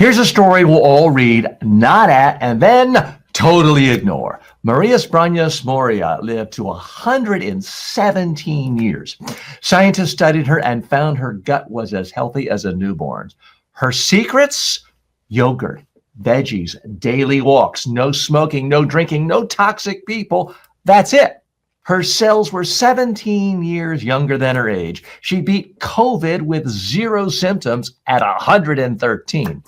Here's a story we'll all read, not at, and then totally ignore. Maria Branos Moria lived to 117 years. Scientists studied her and found her gut was as healthy as a newborn's. Her secrets? Yogurt, veggies, daily walks, no smoking, no drinking, no toxic people. That's it. Her cells were 17 years younger than her age. She beat COVID with 0 symptoms at 113.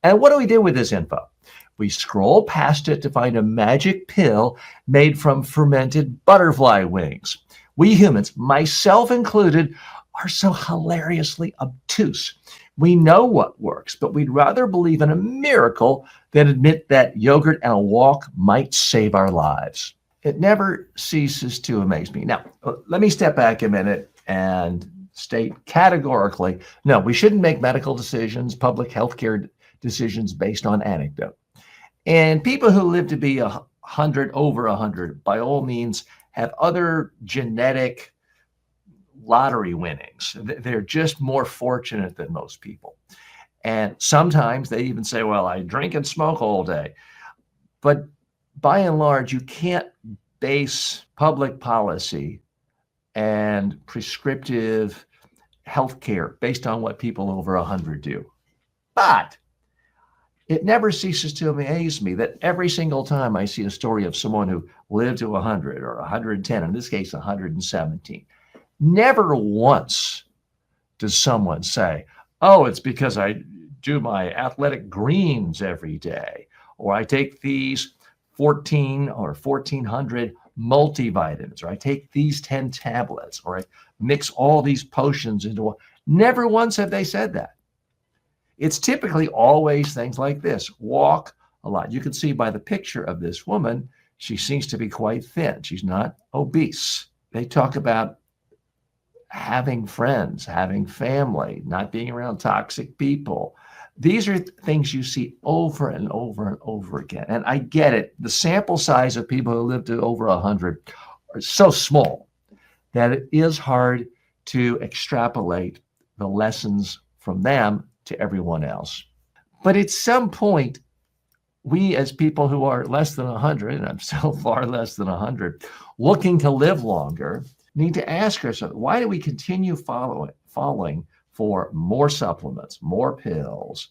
And what do we do with this info? We scroll past it to find a magic pill made from fermented butterfly wings. We humans, myself included, are so hilariously obtuse. We know what works, but we'd rather believe in a miracle than admit that yogurt and a walk might save our lives. It never ceases to amaze me. Now, let me step back a minute and state categorically, no, we shouldn't make medical decisions, public healthcare decisions based on anecdote. And people who live to be 100, over 100, by all means, have other genetic lottery winnings. They're just more fortunate than most people. And sometimes they even say, well, I drink and smoke all day. But by and large, you can't base public policy and prescriptive healthcare based on what people over 100 do. But it never ceases to amaze me that every single time I see a story of someone who lived to 100 or 110, in this case, 117, never once does someone say, oh, it's because I do my athletic greens every day, or I take these 14 or 1,400 multivitamins, or I take these 10 tablets, or I mix all these potions into one. Never once have they said that. It's typically always things like this: walk a lot. You can see by the picture of this woman, she seems to be quite thin. She's not obese. They talk about having friends, having family, not being around toxic people. These are things you see over and over and over again. And I get it. The sample size of people who live to over 100 are so small that it is hard to extrapolate the lessons from them to everyone else. But at some point, we as people who are less than 100, and I'm still far less than 100, looking to live longer, need to ask ourselves, why do we continue falling for more supplements, more pills,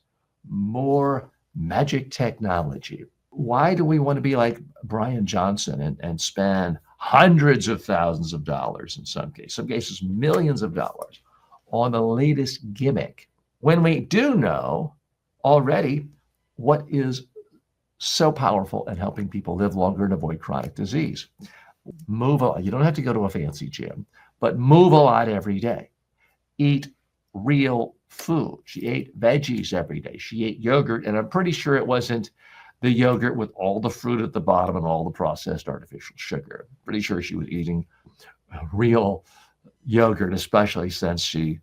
more magic technology? Why do we want to be like Brian Johnson and spend hundreds of thousands of dollars, in some cases millions of dollars, on the latest gimmick, when we do know already what is so powerful in helping people live longer and avoid chronic disease? Move a lot. You don't have to go to a fancy gym, but move a lot every day. Eat real food. She ate veggies every day. She ate yogurt, and I'm pretty sure it wasn't the yogurt with all the fruit at the bottom and all the processed artificial sugar. I'm pretty sure she was eating real yogurt, especially since she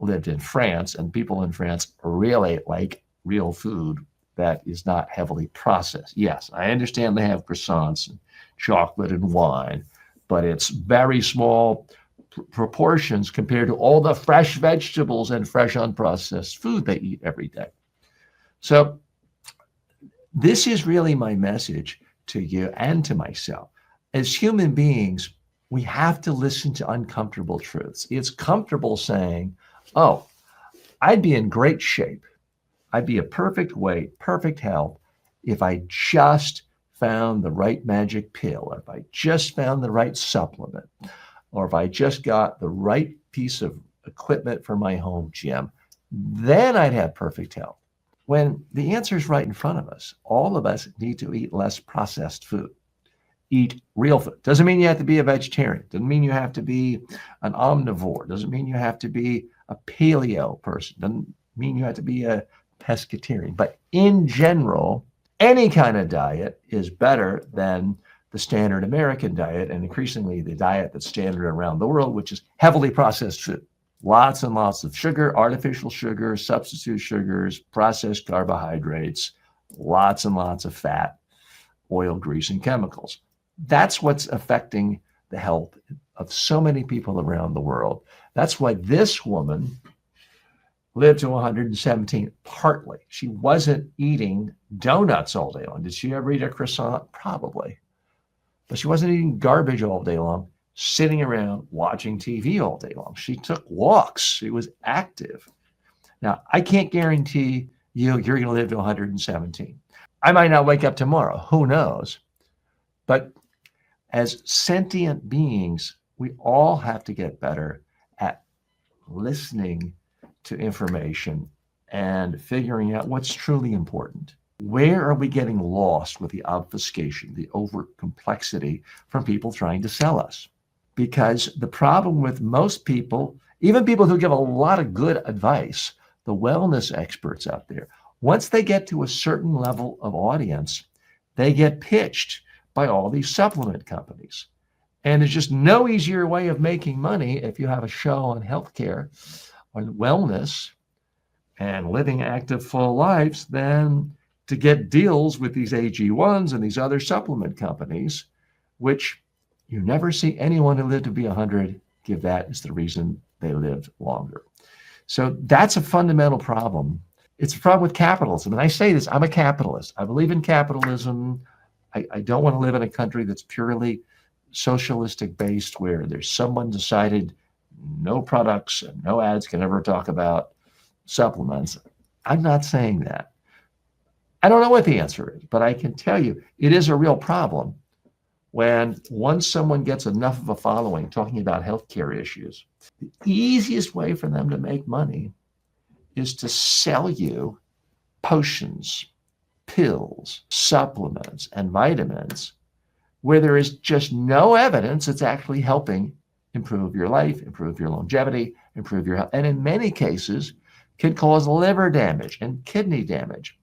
lived in France, and people in France really like real food that is not heavily processed. Yes, I understand they have croissants and chocolate and wine, but it's very small proportions compared to all the fresh vegetables and fresh unprocessed food they eat every day. So this is really my message to you and to myself. As human beings, we have to listen to uncomfortable truths. It's comfortable saying, oh, I'd be in great shape. I'd be a perfect weight, perfect health if I just found the right magic pill, or if I just found the right supplement, or if I just got the right piece of equipment for my home gym, then I'd have perfect health. When the answer is right in front of us, all of us need to eat less processed food. Eat real food. Doesn't mean you have to be a vegetarian. Doesn't mean you have to be an omnivore. Doesn't mean you have to be a paleo person. Doesn't mean you have to be a pescatarian. But in general, any kind of diet is better than the standard American diet, and increasingly the diet that's standard around the world, which is heavily processed food. Lots and lots of sugar, artificial sugar, substitute sugars, processed carbohydrates, lots and lots of fat, oil, grease, and chemicals. That's what's affecting the health of so many people around the world. That's why this woman lived to 117, partly. She wasn't eating donuts all day long. Did she ever eat a croissant? Probably. But she wasn't eating garbage all day long, sitting around watching TV all day long. She took walks. She was active. Now, I can't guarantee you're going to live to 117. I might not wake up tomorrow. Who knows? But as sentient beings, we all have to get better at listening to information and figuring out what's truly important. Where are we getting lost with the obfuscation, the over complexity from people trying to sell us? Because the problem with most people, even people who give a lot of good advice, the wellness experts out there, once they get to a certain level of audience, they get pitched by all these supplement companies. And there's just no easier way of making money if you have a show on healthcare, on wellness, and living active, full lives than to get deals with these AG1s and these other supplement companies, which you never see anyone who lived to be 100 give that as the reason they lived longer. So that's a fundamental problem. It's a problem with capitalism. And I say this, I'm a capitalist. I believe in capitalism. I don't want to live in a country that's purely socialistic based, where there's someone decided no products and no ads can ever talk about supplements. I'm not saying that. I don't know what the answer is, but I can tell you it is a real problem when once someone gets enough of a following talking about healthcare issues, the easiest way for them to make money is to sell you potions, pills, supplements, and vitamins where there is just no evidence it's actually helping improve your life, improve your longevity, improve your health, and in many cases can cause liver damage and kidney damage.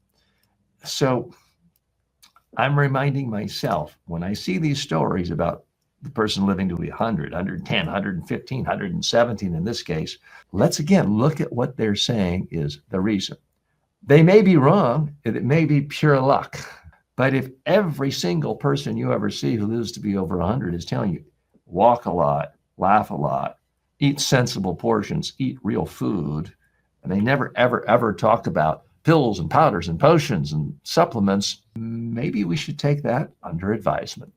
So I'm reminding myself when I see these stories about the person living to be 100, 110, 115, 117 in this case, let's again look at what they're saying is the reason. They may be wrong, and it may be pure luck. But if every single person you ever see who lives to be over 100 is telling you, walk a lot, laugh a lot, eat sensible portions, eat real food, and they never, ever, ever talk about pills and powders and potions and supplements, maybe we should take that under advisement.